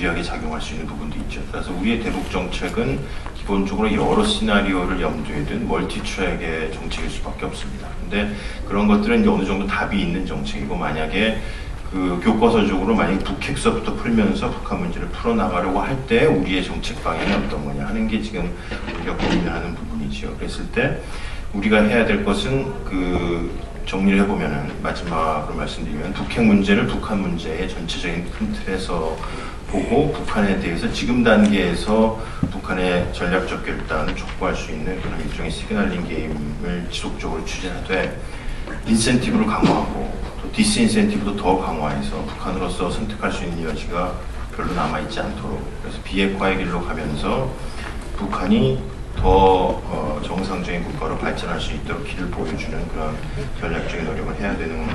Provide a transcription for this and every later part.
유리하게 작용할 수 있는 부분도 있죠. 그래서 우리의 대북 정책은 기본적으로 여러 시나리오를 염두에 둔 멀티트랙의 정책일 수밖에 없습니다. 근데 그런 것들은 이제 어느 정도 답이 있는 정책이고, 만약에 그 교과서적으로 만약에 북핵서부터 풀면서 북한 문제를 풀어나가려고 할 때 우리의 정책 방향이 어떤 거냐 하는 게 지금 우리가 고민하는 부분이죠. 그랬을 때 우리가 해야 될 것은 정리를 해보면은, 마지막으로 말씀드리면, 북핵 문제를 북한 문제의 전체적인 큰 틀에서 보고, 북한에 대해서 지금 단계에서 북한의 전략적 결단을 촉구할 수 있는 그런 일종의 시그널링 게임을 지속적으로 추진하되, 인센티브를 강화하고 또 디스인센티브도 더 강화해서 북한으로서 선택할 수 있는 여지가 별로 남아있지 않도록, 그래서 비핵화의 길로 가면서 북한이 더 정상적인 국가로 발전할 수 있도록 길을 보여주는 그런 전략적인 노력을 해야 되는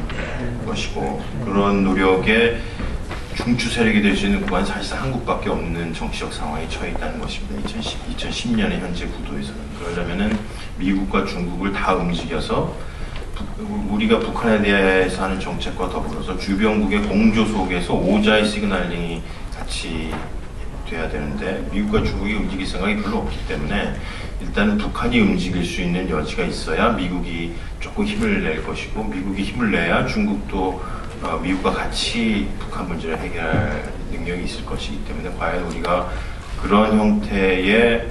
것이고, 그런 노력에 중추 세력이 될 수 있는 국가는 사실상 한국밖에 없는 정치적 상황에 처해 있다는 것입니다. 2010년의 현재 구도에서는. 그러려면은 미국과 중국을 다 움직여서 우리가 북한에 대해서 하는 정책과 더불어서 주변국의 공조 속에서 오자의 시그널링이 같이 돼야 되는데, 미국과 중국이 움직일 생각이 별로 없기 때문에 일단은 북한이 움직일 수 있는 여지가 있어야 미국이 조금 힘을 낼 것이고, 미국이 힘을 내야 중국도 미국과 같이 북한 문제를 해결할 능력이 있을 것이기 때문에, 과연 우리가 그런 형태의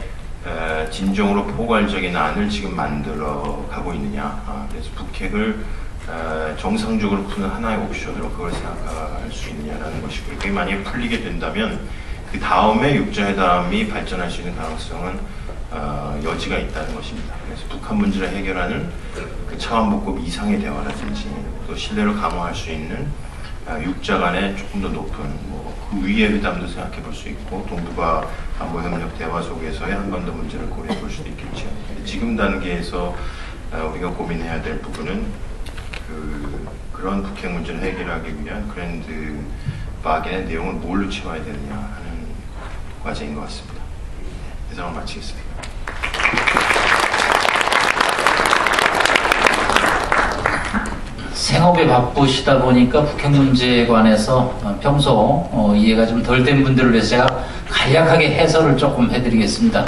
진정으로 포괄적인 안을 지금 만들어 가고 있느냐. 그래서 북핵을 정상적으로 푸는 하나의 옵션으로 그걸 생각할 수 있느냐라는 것이고, 그게 만약에 풀리게 된다면 그 다음에 육자회담이 발전할 수 있는 가능성은 여지가 있다는 것입니다. 그래서 북한 문제를 해결하는 그 차원복급 이상의 대화라든지, 또 신뢰를 강화할 수 있는 육자 간의 조금 더 높은 그 위의 회담도 생각해 볼 수 있고, 동북아 안보협력 대화 속에서의 한반도 문제를 고려해 볼 수도 있겠죠. 지금 단계에서 우리가 고민해야 될 부분은 그런 북핵 문제를 해결하기 위한 그랜드 바겐의 내용을 뭘로 채워야 되느냐 하는 과제인 것 같습니다. 이상을 마치겠습니다. 생업에 바쁘시다 보니까 북핵 문제에 관해서 평소 이해가 좀 덜 된 분들을 위해서 제가 간략하게 해설을 조금 해드리겠습니다.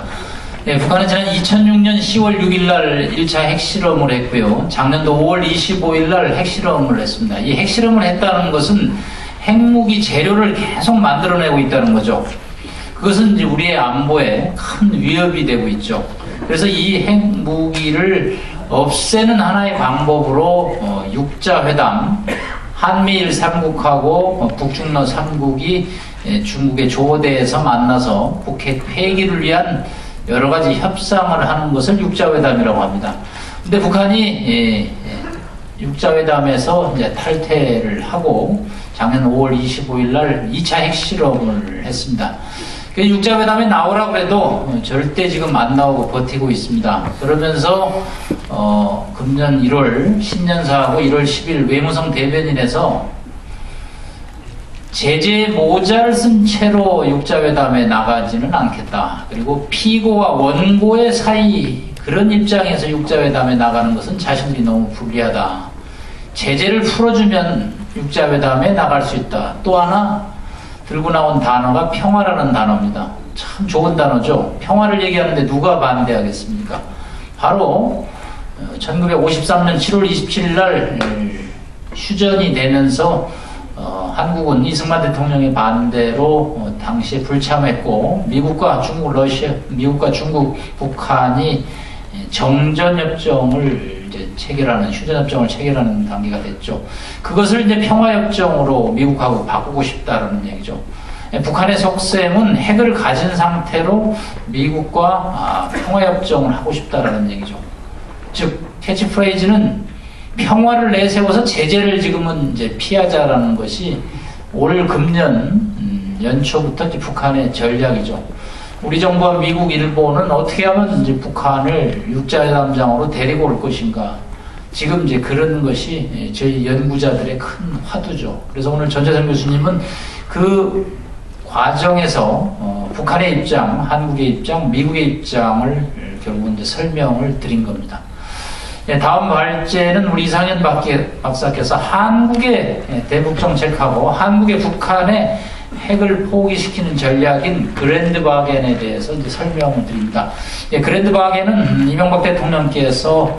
북한은 지난 2006년 10월 6일 날 1차 핵실험을 했고요. 작년도 5월 25일 날 핵실험을 했습니다. 이 핵실험을 했다는 것은 핵무기 재료를 계속 만들어내고 있다는 거죠. 그것은 이제 우리의 안보에 큰 위협이 되고 있죠. 그래서 이 핵무기를 없애는 하나의 방법으로 육자회담, 한미일 3국하고 북중러 3국이 중국의 조대에서 만나서 북핵 폐기를 위한 여러 가지 협상을 하는 것을 육자회담이라고 합니다. 근데 북한이 육자회담에서 이제 탈퇴를 하고 작년 5월 25일 날 2차 핵실험을 했습니다. 육자회담에 나오라고 해도 절대 지금 안 나오고 버티고 있습니다. 그러면서 금년 1월 신년사하고 1월 10일 외무성 대변인에서 제재 모자를 쓴 채로 육자회담에 나가지는 않겠다. 그리고 피고와 원고의 사이 그런 입장에서 육자회담에 나가는 것은 자신들이 너무 불리하다. 제재를 풀어주면 육자회담에 나갈 수 있다. 또 하나 들고 나온 단어가 평화라는 단어입니다. 참 좋은 단어죠. 평화를 얘기하는데 누가 반대하겠습니까? 바로 1953년 7월 27일 날 휴전이 되면서 한국은 이승만 대통령의 반대로 당시에 불참했고, 미국과 중국, 북한이 정전협정을 이제 체결하는, 휴전협정을 체결하는 단계가 됐죠. 그것을 이제 평화협정으로 미국하고 바꾸고 싶다라는 얘기죠. 북한의 속셈은 핵을 가진 상태로 미국과 평화협정을 하고 싶다라는 얘기죠. 즉, 캐치프레이즈는 평화를 내세워서 제재를 지금은 이제 피하자라는 것이 올 금년 연초부터 이제 북한의 전략이죠. 우리 정부와 미국, 일본은 어떻게 하면 이제 북한을 육자회담장으로 데리고 올 것인가. 지금 이제 그런 것이 저희 연구자들의 큰 화두죠. 그래서 오늘 전재선 교수님은 그 과정에서 북한의 입장, 한국의 입장, 미국의 입장을 결국은 이제 설명을 드린 겁니다. 다음 발제는 우리 이상현 박사께서 한국의 대북정책하고 한국의 북한의 핵을 포기시키는 전략인 그랜드 바겐에 대해서 이제 설명을 드립니다. 예, 그랜드 바겐은 이명박 대통령께서